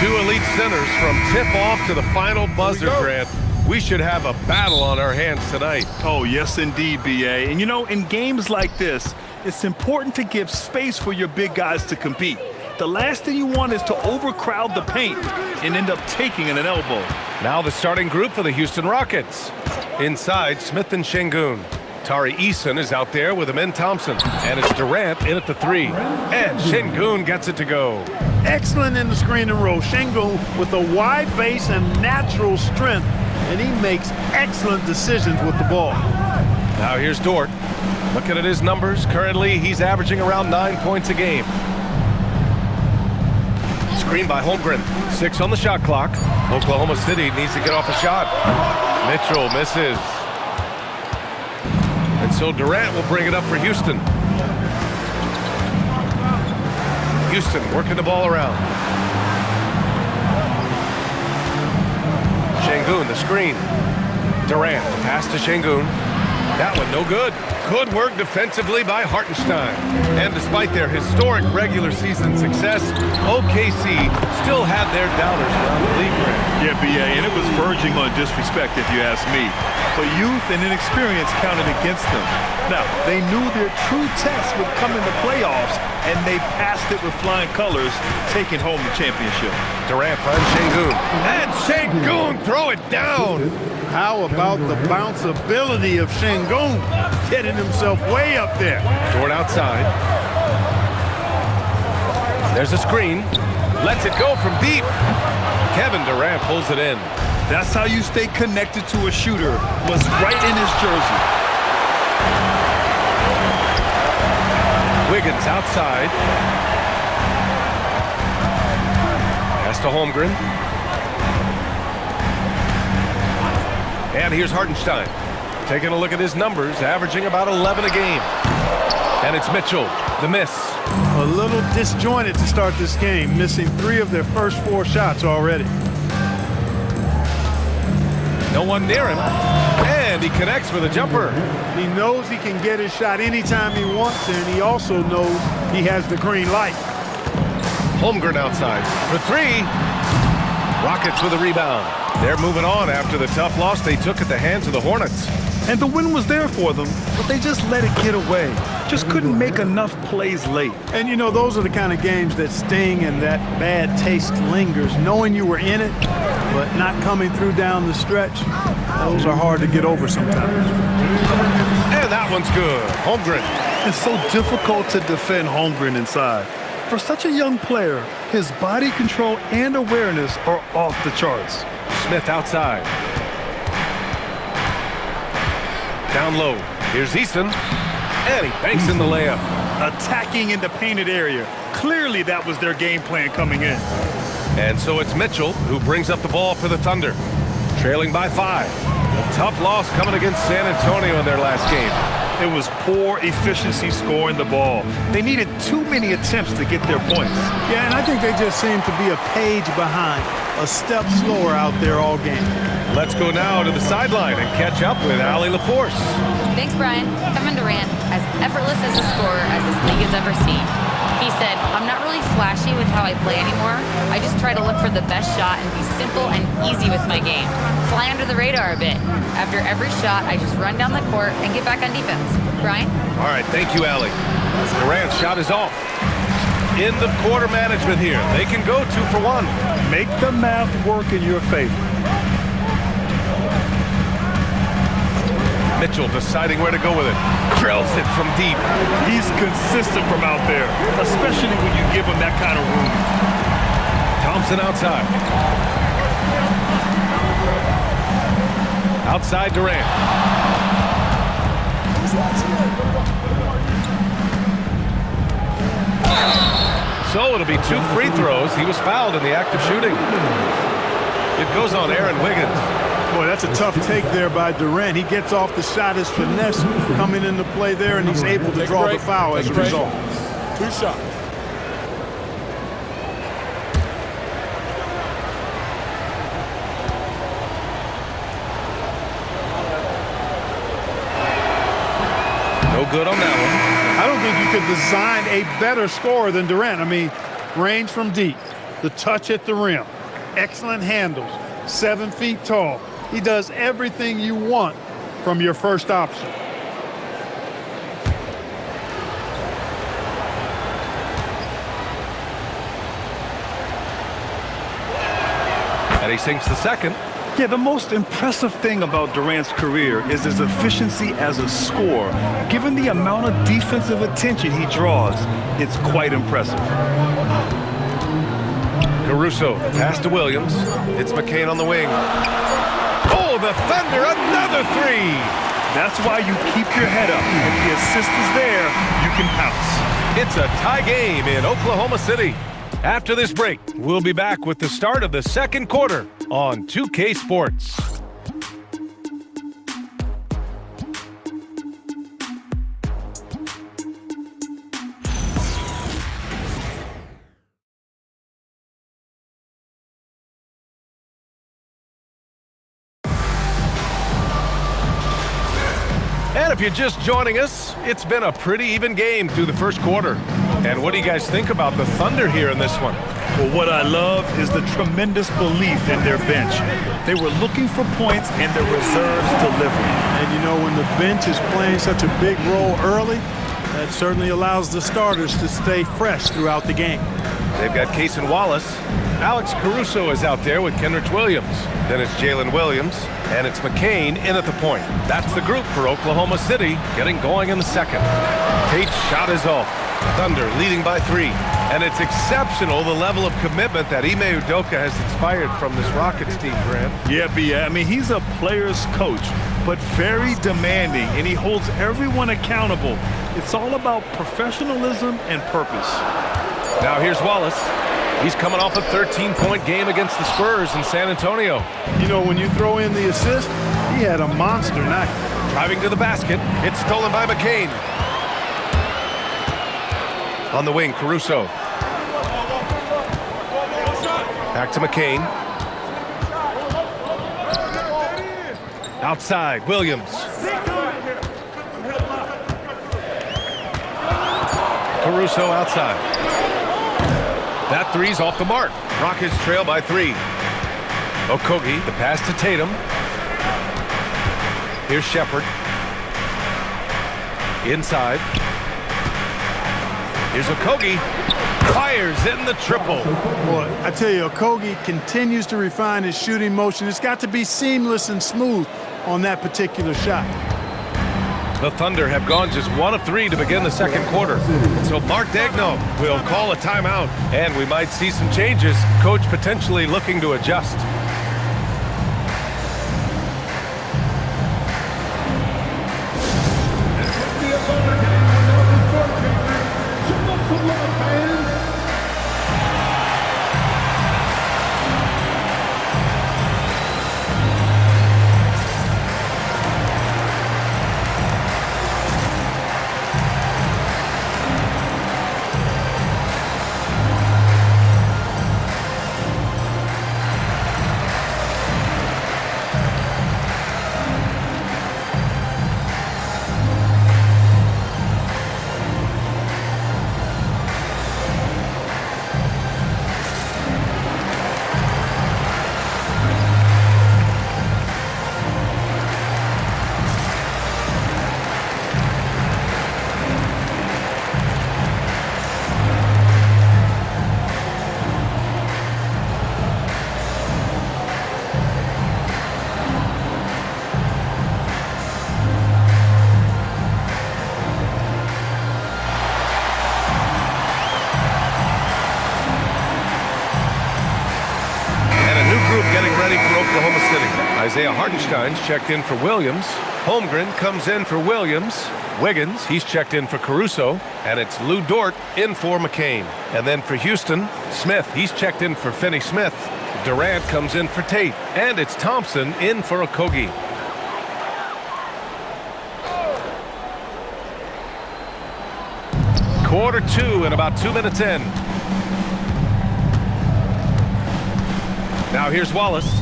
Two elite centers from tip-off to the final buzzer, Grant. We should have a battle on our hands tonight. Oh, yes, indeed, B.A. And, you know, in games like this, it's important to give space for your big guys to compete. The last thing you want is to overcrowd the paint and end up taking an elbow. Now the starting group for the Houston Rockets. Inside, Smith and Şengün. Tari Eason is out there with Amen Thompson. And it's Durant in at the three. And Şengün gets it to go. Excellent in the screen and roll. Şengün with a wide base and natural strength, and he makes excellent decisions with the ball. Now here's Dort. Looking at his numbers, currently he's averaging around 9 points a game. Screen by Holmgren. 6 on the shot clock. Oklahoma City needs to get off a shot. Mitchell misses. And so Durant will bring it up for Houston. Houston working the ball around. Şengün, the screen. Durant, the pass to Şengün. That one no good. Good work defensively by Hartenstein. And despite their historic regular season success, OKC still had their doubters around the league. Yeah, B.A., and it was verging on disrespect if you ask me. But youth and inexperience counted against them. Now, they knew their true test would come in the playoffs, and they passed it with flying colors, taking home the championship. Durant finds Şengün. And Şengün throw it down. How about the bounceability of Şengün, getting himself way up there. Dort outside. There's a screen. Lets it go from deep. Kevin Durant pulls it in. That's how you stay connected to a shooter. Was right in his jersey. Wiggins outside. Pass to Holmgren. And here's Hartenstein. Taking a look at his numbers, averaging about 11 a game. And it's Mitchell, the miss. A little disjointed to start this game, missing 3 of their first 4 shots already. No one near him. And he connects with a jumper. He knows he can get his shot anytime he wants, and he also knows he has the green light. Holmgren outside for 3. Rockets with a rebound. They're moving on after the tough loss they took at the hands of the Hornets. And the win was there for them, but they just let it get away. Just couldn't make enough plays late. And, you know, those are the kind of games that sting and that bad taste lingers. Knowing you were in it, but not coming through down the stretch, those are hard to get over sometimes. And that one's good. Holmgren. It's so difficult to defend Holmgren inside. For such a young player, his body control and awareness are off the charts. Smith outside. Down low. Here's Eason. And he banks in the layup. Attacking in the painted area. Clearly that was their game plan coming in. And so it's Mitchell who brings up the ball for the Thunder. Trailing by 5. A tough loss coming against San Antonio in their last game. It was poor efficiency scoring the ball. They needed too many attempts to get their points. Yeah, and I think they just seem to be a page behind, a step slower out there all game. Let's go now to the sideline and catch up with Allie LaForce. Thanks, Brian. Kevin Durant, as effortless as a scorer as this league has ever seen. He said, I'm not really flashy with how I play anymore. I just try to look for the best shot and be simple and easy with my game. Fly under the radar a bit. After every shot, I just run down the court and get back on defense. Brian? All right, thank you, Allie. Durant's shot is off. End of quarter management here. They can go 2 for 1. Make the math work in your favor. Mitchell deciding where to go with it. Drills it from deep. He's consistent from out there, especially when you give him that kind of room. Thompson outside. Outside Durant. So it'll be 2 free throws. He was fouled in the act of shooting. It goes on Aaron Wiggins. Boy, that's a tough take there by Durant. He gets off the shot, his finesse coming into play there, and he's able to draw the foul as a result. 2 shots. No good on that one. I don't think you could design a better scorer than Durant. I mean, range from deep, the touch at the rim, excellent handles, 7 feet tall. He does everything you want from your first option. And he sinks the second. Yeah, the most impressive thing about Durant's career is his efficiency as a scorer. Given the amount of defensive attention he draws, it's quite impressive. Caruso, pass to Williams. It's McCain on the wing. Oh, the Thunder, another three! That's why you keep your head up. If the assist is there, you can pounce. It's a tie game in Oklahoma City. After this break, we'll be back with the start of the second quarter on 2K Sports. And if you're just joining us, it's been a pretty even game through the first quarter. And what do you guys think about the Thunder here in this one? Well, what I love is the tremendous belief in their bench. They were looking for points and their reserves delivered. And you know, when the bench is playing such a big role early, that certainly allows the starters to stay fresh throughout the game. They've got Cason Wallace. Alex Caruso is out there with Kenrich Williams. Then it's Jalen Williams, and it's McCain in at the point. That's the group for Oklahoma City getting going in the second. Tate's shot is off. Thunder leading by 3. And it's exceptional the level of commitment that Ime Udoka has inspired from this Rockets team, Grant. Yeah, B. I mean, he's a player's coach, but very demanding, and he holds everyone accountable. It's all about professionalism and purpose. Now here's Wallace. He's coming off a 13-point game against the Spurs in San Antonio. You know, when you throw in the assist, he had a monster night. Driving to the basket. It's stolen by McCain. On the wing, Caruso. Back to McCain. Outside, Williams. Caruso outside. That three's off the mark. Rockets trail by 3. Okogie, the pass to Tatum. Here's Shepherd. Inside. Here's Okogie. Fires in the triple. Boy, I tell you, Okogie continues to refine his shooting motion. It's got to be seamless and smooth on that particular shot. The Thunder have gone just 1 of 3 to begin the second quarter. So Mark Daigneault will call a timeout, and we might see some changes. Coach potentially looking to adjust. Isaiah Hartenstein's checked in for Williams. Holmgren comes in for Williams. Wiggins, he's checked in for Caruso. And it's Lou Dort in for McCain. And then for Houston, Smith, he's checked in for Finney-Smith. Durant comes in for Tate. And it's Thompson in for Okogie. Quarter 2 and about 2 minutes in. Now here's Wallace.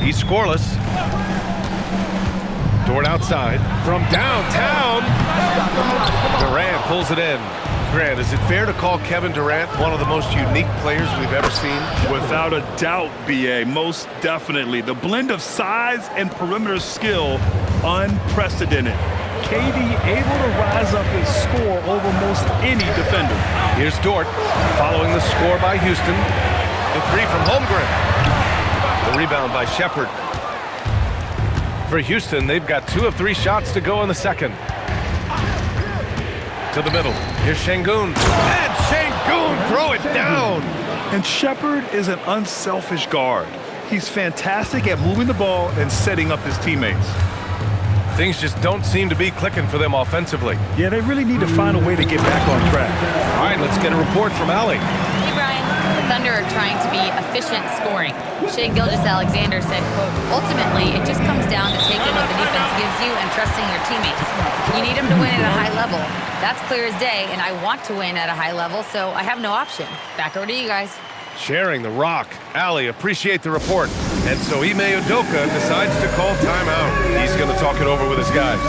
He's scoreless. Dort outside. From downtown. Durant pulls it in. Grant, is it fair to call Kevin Durant one of the most unique players we've ever seen? Without a doubt, B.A., most definitely. The blend of size and perimeter skill, unprecedented. KD able to rise up and score over most any defender. Here's Dort following the score by Houston. The three from Holmgren. The rebound by Shepherd. For Houston, they've got 2 of 3 shots to go in the second. To the middle. Here's Şengün. And Şengün throw it down. And Shepherd is an unselfish guard. He's fantastic at moving the ball and setting up his teammates. Things just don't seem to be clicking for them offensively. Yeah, they really need to find a way to get back on track. All right, let's get a report from Allie. Hey, Brian. The Thunder are trying to be efficient scoring. Shai Gilgeous-Alexander said, quote, ultimately, it just comes down to taking what the defense gives you and trusting your teammates. You need them to win at a high level. That's clear as day, and I want to win at a high level, so I have no option. Back over to you guys. Sharing the rock. Allie, appreciate the report. And so Ime Udoka decides to call timeout. He's going to talk it over with his guys.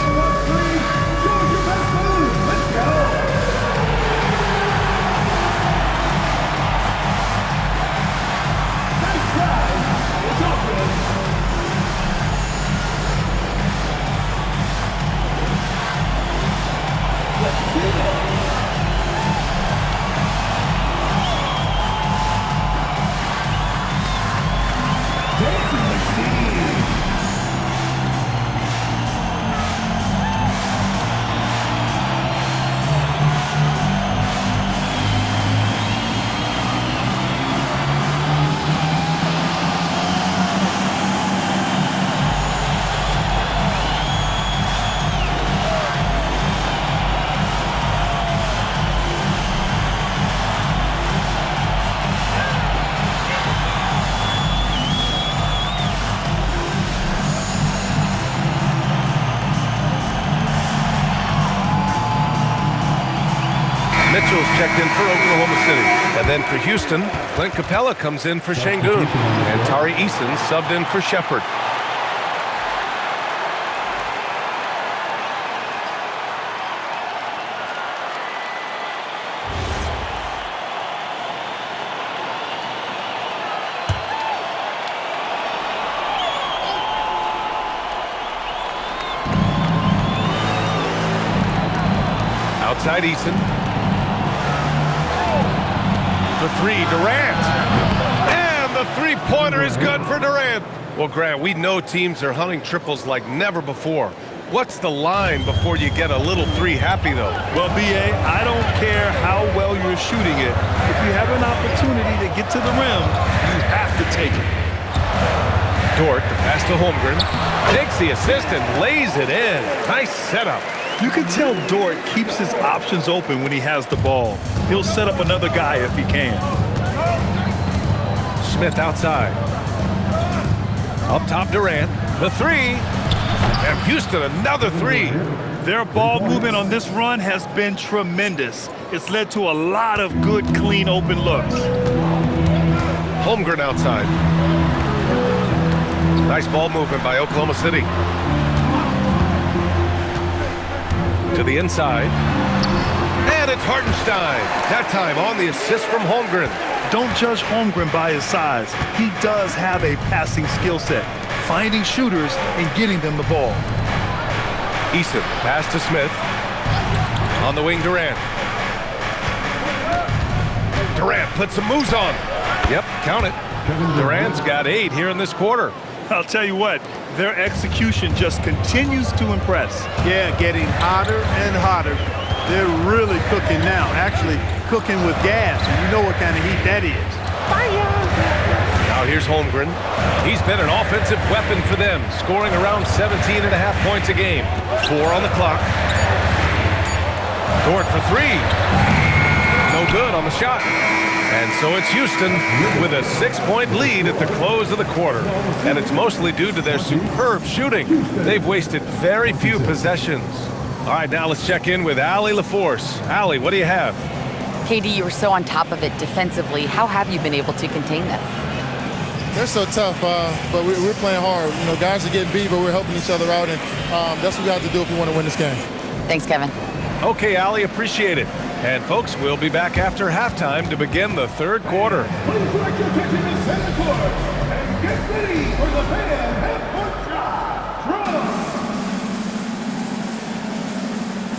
Mitchell's checked in for Oklahoma City. And then for Houston, Clint Capella comes in for Şengün. And Tari Eason subbed in for Shepherd. Outside Eason. The three, Durant. And the three-pointer is good for Durant. Well, Grant, we know teams are hunting triples like never before. What's the line before you get a little three happy, though? Well, B.A., I don't care how well you're shooting it. If you have an opportunity to get to the rim, you have to take it. Dort, the pass to Holmgren. Takes the assist and lays it in. Nice setup. You can tell Dort keeps his options open when he has the ball. He'll set up another guy if he can. Smith outside. Up top, Durant. The three. And Houston, another three. Their ball movement on this run has been tremendous. It's led to a lot of good, clean, open looks. Holmgren outside. Nice ball movement by Oklahoma City. To the inside. And it's Hartenstein. That time on the assist from Holmgren. Don't judge Holmgren by his size. He does have a passing skill set, finding shooters and getting them the ball. Eason, pass to Smith. On the wing, Durant. Durant puts some moves on. Yep, count it. Durant's got 8 here in this quarter. I'll tell you what, their execution just continues to impress. Yeah, getting hotter and hotter. They're really cooking now, actually cooking with gas, and you know what kind of heat that is. Fire! Now here's Holmgren. He's been an offensive weapon for them, scoring around 17.5 points a game. 4 on the clock. Dort for 3. No good on the shot. And so it's Houston with a 6-point lead at the close of the quarter. And it's mostly due to their superb shooting. They've wasted very few possessions. All right, now let's check in with Allie LaForce. Allie, what do you have? KD, you were so on top of it defensively. How have you been able to contain them? They're so tough, but we're playing hard. You know, guys are getting beat, but we're helping each other out, and that's what we have to do if we want to win this game. Thanks, Kevin. Okay, Allie, appreciate it. And folks, we'll be back after halftime to begin the third quarter. Please direct your attention to center court and get ready for the fan half-court shot. Draw.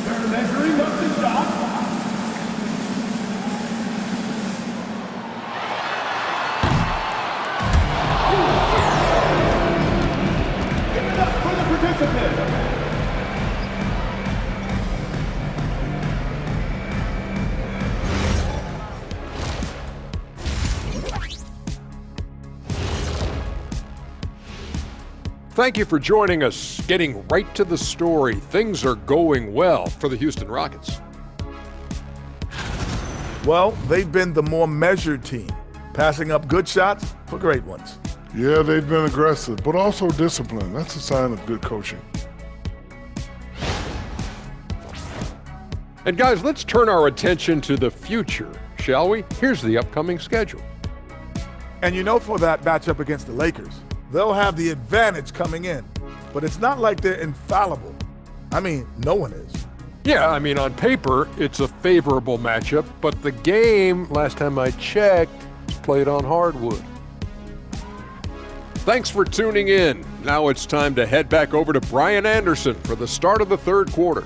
They're measuring up the shot. Give it up for the participant. Thank you for joining us. Getting right to the story, things are going well for the Houston Rockets. Well, they've been the more measured team, passing up good shots for great ones. Yeah, they've been aggressive, but also disciplined. That's a sign of good coaching. And guys, let's turn our attention to the future, shall we? Here's the upcoming schedule. And for that matchup against the Lakers, they'll have the advantage coming in, but it's not like they're infallible. I mean, no one is. Yeah, on paper, it's a favorable matchup, but the game, last time I checked, is played on hardwood. Thanks for tuning in. Now it's time to head back over to Brian Anderson for the start of the third quarter.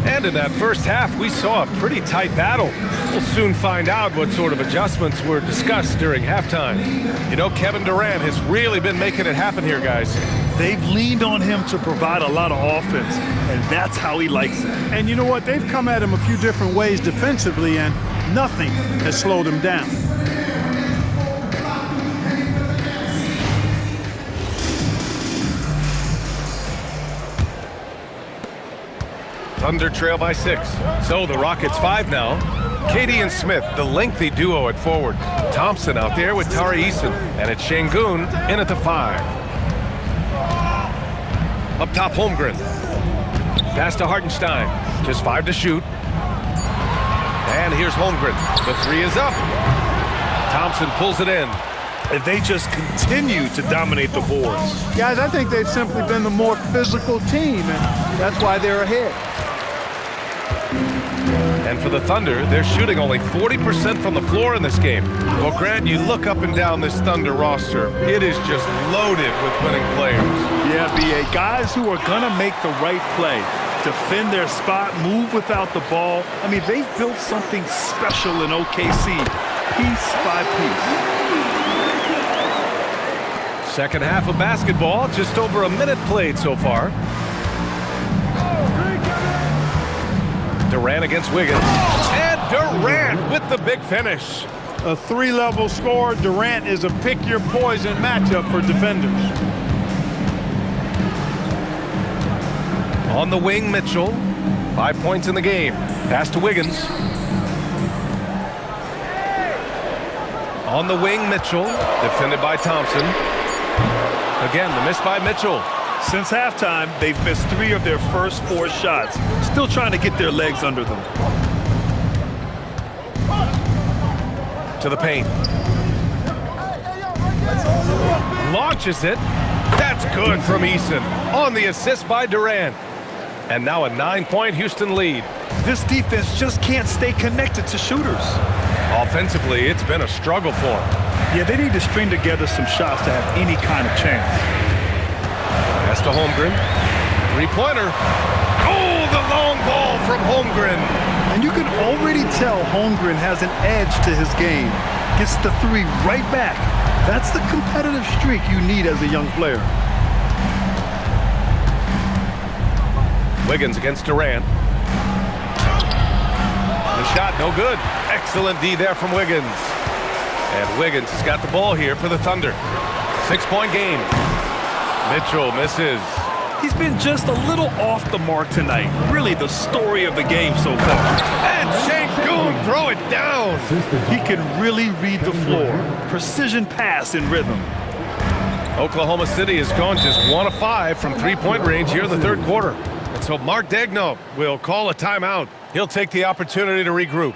And in that first half, we saw a pretty tight battle. We'll soon find out what sort of adjustments were discussed during halftime. Kevin Durant has really been making it happen here, guys. They've leaned on him to provide a lot of offense, and that's how he likes it. And you know what? They've come at him a few different ways defensively, and nothing has slowed him down. Thunder trail by 6. So the Rockets 5 now. Katie and Smith, the lengthy duo at forward. Thompson out there with Tari Eason. And it's Şengün in at the 5. Up top, Holmgren. Pass to Hartenstein. Just 5 to shoot. And here's Holmgren. The 3 is up. Thompson pulls it in. And they just continue to dominate the boards. Guys, I think they've simply been the more physical team, and that's why they're ahead. And for the Thunder, they're shooting only 40% from the floor in this game. Well, Grant, you look up and down this Thunder roster, it is just loaded with winning players. Yeah, B.A. Guys who are going to make the right play, defend their spot, move without the ball. They've built something special in OKC, piece by piece. Second half of basketball, just over a minute played so far. Durant against Wiggins. And Durant with the big finish. A three-level scorer, Durant is a pick-your-poison matchup for defenders. On the wing, Mitchell. 5 points in the game. Pass to Wiggins. On the wing, Mitchell. Defended by Thompson. Again, the miss by Mitchell. Since halftime, they've missed 3 of their first 4 shots. Still trying to get their legs under them. To the paint. Launches it. That's good from Eason. On the assist by Durant. And now a 9-point Houston lead. This defense just can't stay connected to shooters. Offensively, it's been a struggle for them. Yeah, they need to string together some shots to have any kind of chance. Pass to Holmgren. 3-pointer. Oh, the long ball from Holmgren. And you can already tell Holmgren has an edge to his game. Gets the 3 right back. That's the competitive streak you need as a young player. Wiggins against Durant. The shot, no good. Excellent D there from Wiggins. And Wiggins has got the ball here for the Thunder. 6-point game. Mitchell misses. He's been just a little off the mark tonight. Really the story of the game so far. And Şengün throw it down. He can really read the floor. Precision pass in rhythm. Oklahoma City has gone just 1 of 5 from 3-point range here in the third quarter. And so Mark Daigneault will call a timeout. He'll take the opportunity to regroup.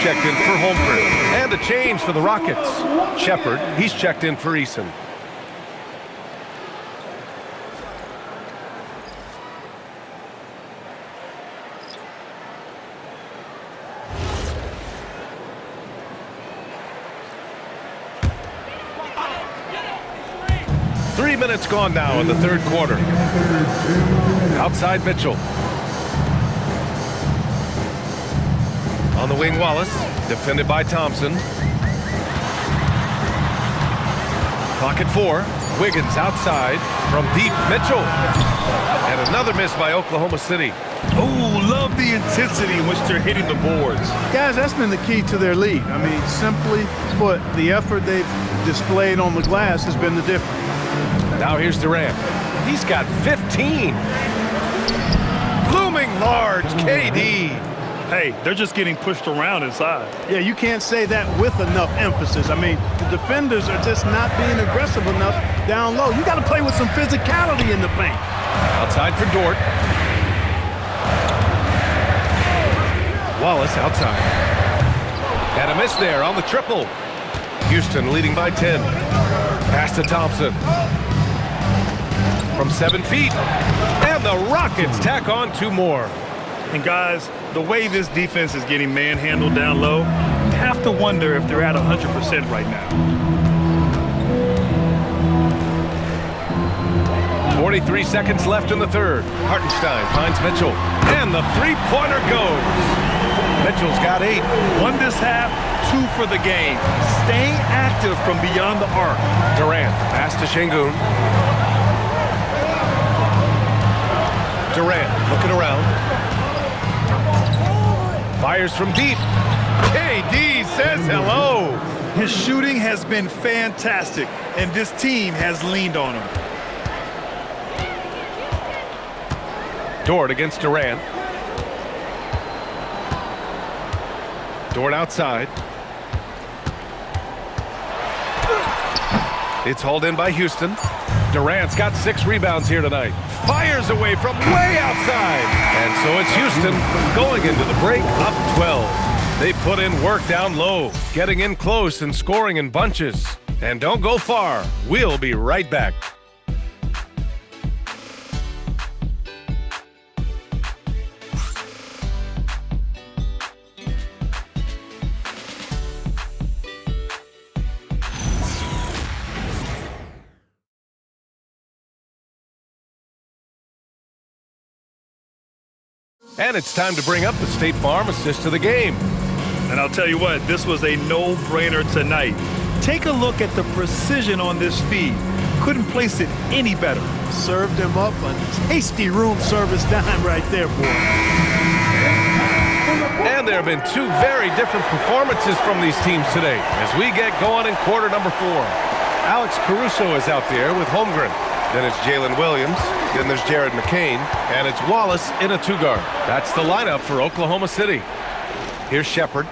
checked in for Holmgren. And a change for the Rockets. Shepard, he's checked in for Eason. Three minutes gone now in the third quarter. Outside Mitchell. On the wing, Wallace, defended by Thompson. Clock at 4. Wiggins outside from deep. Mitchell. And another miss by Oklahoma City. Oh, love the intensity in which they're hitting the boards. Guys, that's been the key to their lead. I mean, simply put, the effort they've displayed on the glass has been the difference. Now here's Durant. He's got 15. Looming large, KD. Hey, they're just getting pushed around inside. Yeah, you can't say that with enough emphasis. I mean, the defenders are just not being aggressive enough down low. You got to play with some physicality in the paint. Outside for Dort. Wallace outside. And a miss there on the triple. Houston leading by 10. Pass to Thompson. From 7 feet. And the Rockets tack on 2 more. And guys, the way this defense is getting manhandled down low, you have to wonder if they're at 100% right now. 43 seconds left in the third. Hartenstein finds Mitchell. And the three-pointer goes. Mitchell's got 8. 1 this half, 2 for the game. Staying active from beyond the arc. Durant, pass to Şengün. Durant looking around. Fires from deep. KD says hello. His shooting has been fantastic, and this team has leaned on him. Dort against Durant. Dort outside. It's hauled in by Houston. Durant's got 6 rebounds here tonight. Fires away from way outside. And so it's Houston going into the break up 12. They put in work down low, getting in close and scoring in bunches. And don't go far. We'll be right back. And it's time to bring up the State Farm assist of the game. And I'll tell you what, this was a no-brainer tonight. Take a look at the precision on this feed. Couldn't place it any better. Served him up a tasty room service dime right there, boy. And there have been 2 very different performances from these teams today as we get going in quarter number 4. Alex Caruso is out there with Holmgren. Then it's Jalen Williams. Then there's Jared McCain. And it's Wallace in a 2-guard. That's the lineup for Oklahoma City. Here's Shepard.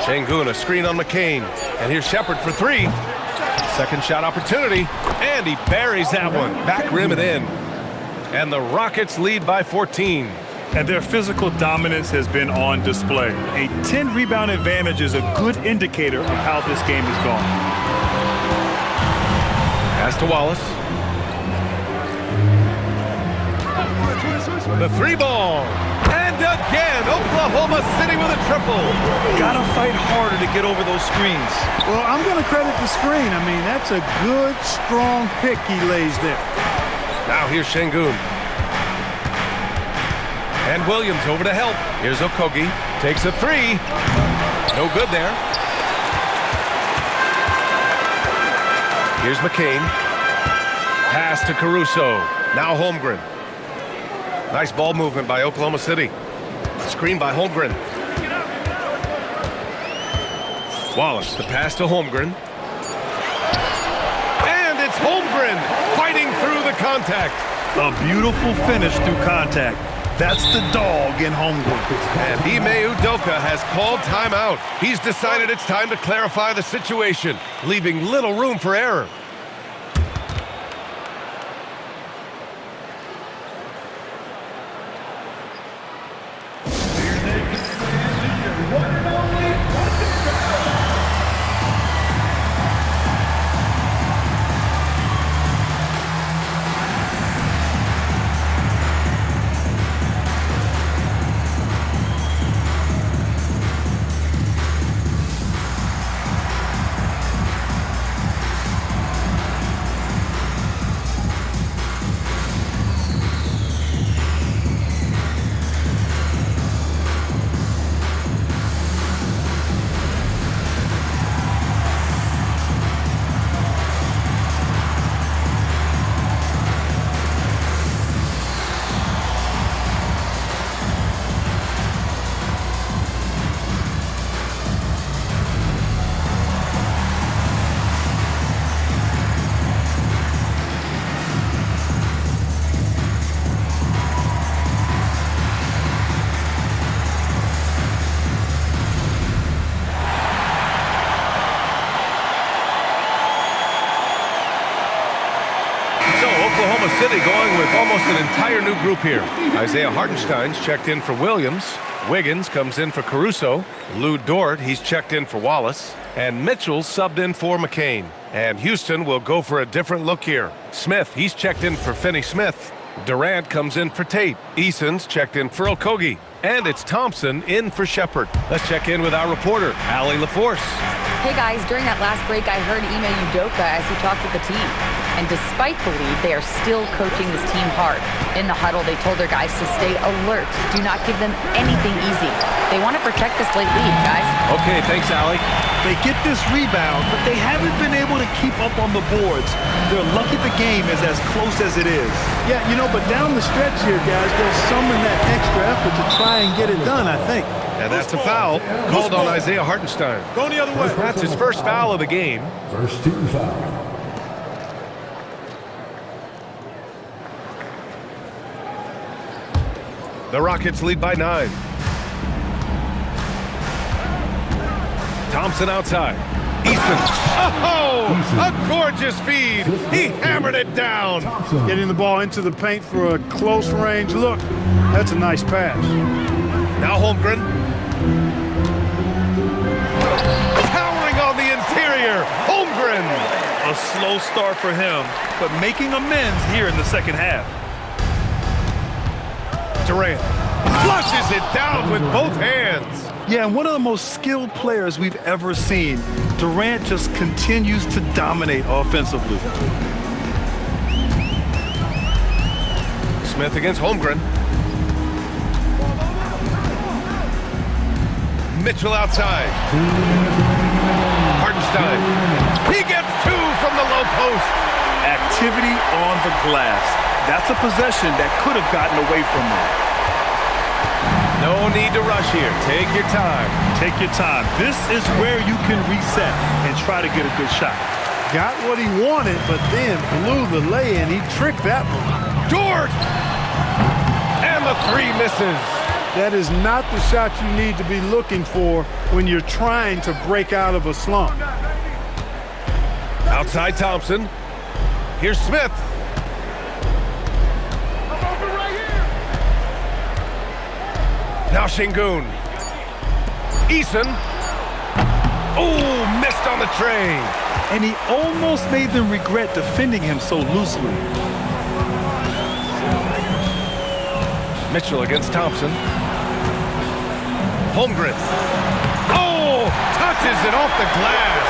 Şengün, a screen on McCain. And here's Shepard for 3. Second shot opportunity. And he buries that one. Back rim and in. And the Rockets lead by 14. And their physical dominance has been on display. A 10-rebound advantage is a good indicator of how this game has gone. Pass to Wallace. The 3-ball. And again, Oklahoma City with a triple. Gotta fight harder to get over those screens. Well, I'm going to credit the screen. I mean, that's a good, strong pick he lays there. Now here's Şengün. And Williams over to help. Here's Okogie. Takes a 3. No good there. Here's McCain. Pass to Caruso. Now Holmgren. Nice ball movement by Oklahoma City. Screen by Holmgren. Wallace, the pass to Holmgren. And it's Holmgren fighting through the contact. A beautiful finish through contact. That's the dog in Holmgren. And Ime Udoka has called timeout. He's decided it's time to clarify the situation, leaving little room for error. Oklahoma City going with almost an entire new group here. Isaiah Hartenstein's checked in for Williams. Wiggins comes in for Caruso. Lou Dort, he's checked in for Wallace. And Mitchell's subbed in for McCain. And Houston will go for a different look here. Smith, he's checked in for Finney-Smith. Durant comes in for Tate. Eason's checked in for Okogie. And it's Thompson in for Shepard. Let's check in with our reporter, Allie LaForce. Hey guys, during that last break, I heard Ime Udoka as he talked with the team. And despite the lead, they are still coaching this team hard. In the huddle, they told their guys to stay alert. Do not give them anything easy. They want to protect this late lead, guys. Okay, thanks, Allie. They get this rebound, but they haven't been able to keep up on the boards. They're lucky the game is as close as it is. Yeah, you know, but down the stretch here, guys, they'll summon that extra effort to try and get it done, I think. And that's a foul called on Isaiah Hartenstein. Going the other way. That's his first foul of the game. First team foul. The Rockets lead by 9. Thompson outside. Easton. Oh, a gorgeous feed. He hammered it down. Getting the ball into the paint for a close range look. That's a nice pass. Now Holmgren. Towering on the interior. Holmgren. A slow start for him, but making amends here in the second half. Durant flushes it down with both hands. Yeah, and one of the most skilled players we've ever seen. Durant just continues to dominate offensively. Smith against Holmgren. Mitchell outside. Hartenstein. He gets 2 from the low post. Activity on the glass. That's a possession that could have gotten away from them. No need to rush here. Take your time. Take your time. This is where you can reset and try to get a good shot. Got what he wanted, but then blew the lay-in. He tricked that one. Dort! And the 3 misses. That is not the shot you need to be looking for when you're trying to break out of a slump. Outside Thompson. Here's Smith. Now Şengün. Eason. Oh, missed on the tray. And he almost made them regret defending him so loosely. Mitchell against Thompson. Holmgren. Oh, touches it off the glass.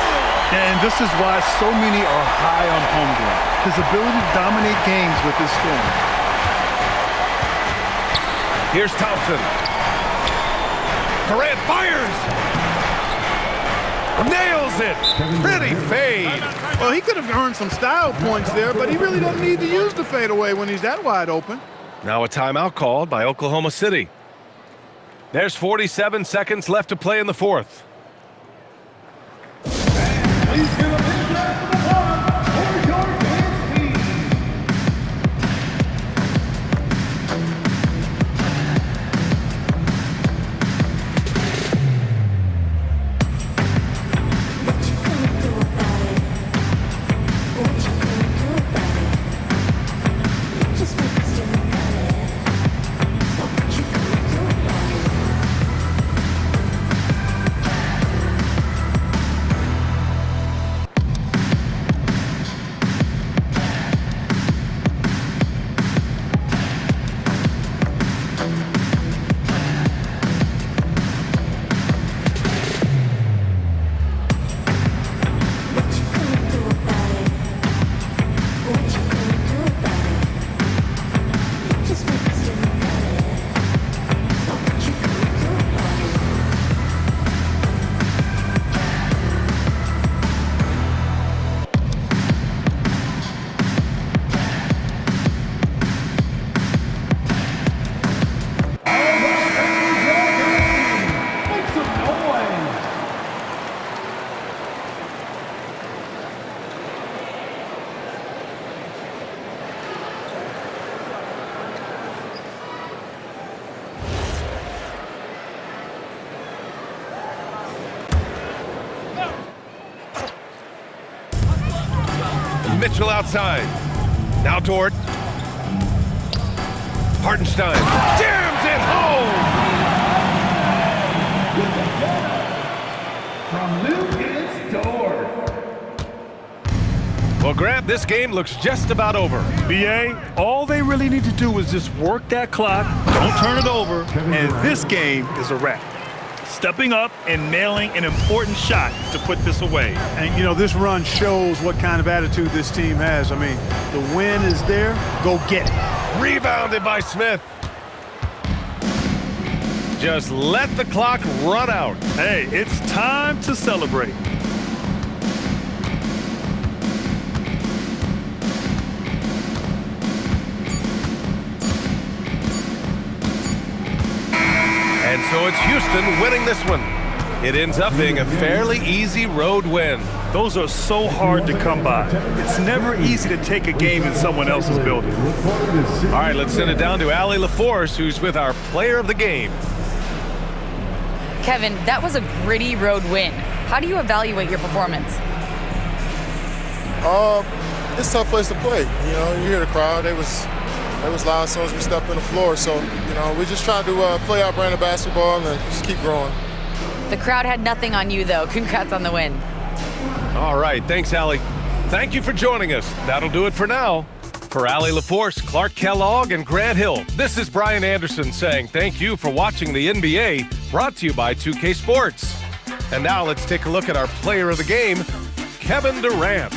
And this is why so many are high on Holmgren. His ability to dominate games with his scoring. Here's Thompson. Durant fires. Nails it. Pretty fade. Well, he could have earned some style points there, but he really doesn't need to use the fadeaway when he's that wide open. Now a timeout called by Oklahoma City. There's 47 seconds left to play in the fourth. Please give a big round of applause for your dance team. Mitchell outside. Now Dort. Hartenstein jams it home. From Lucas Dort. Well, Grant, this game looks just about over. BA, all they really need to do is just work that clock, don't turn it over, and this game is a wrap. Stepping up and nailing an important shot to put this away. And, you know, this run shows what kind of attitude this team has. I mean, the win is there. Go get it. Rebounded by Smith. Just let the clock run out. Hey, it's time to celebrate. And so it's Houston winning this one. It ends up being a fairly easy road win. Those are so hard to come by. It's never easy to take a game in someone else's building. All right, let's send it down to Allie LaForce, who's with our player of the game. Kevin, that was a gritty road win. How do you evaluate your performance? It's a tough place to play. You know, you hear the crowd. They was loud as soon as we stepped on the floor. So, you know, we just tried to play our brand of basketball and just keep growing. The crowd had nothing on you, though. Congrats on the win. All right, thanks, Allie. Thank you for joining us. That'll do it for now. For Allie LaForce, Clark Kellogg, and Grant Hill, this is Brian Anderson saying thank you for watching the NBA, brought to you by 2K Sports. And now let's take a look at our player of the game, Kevin Durant.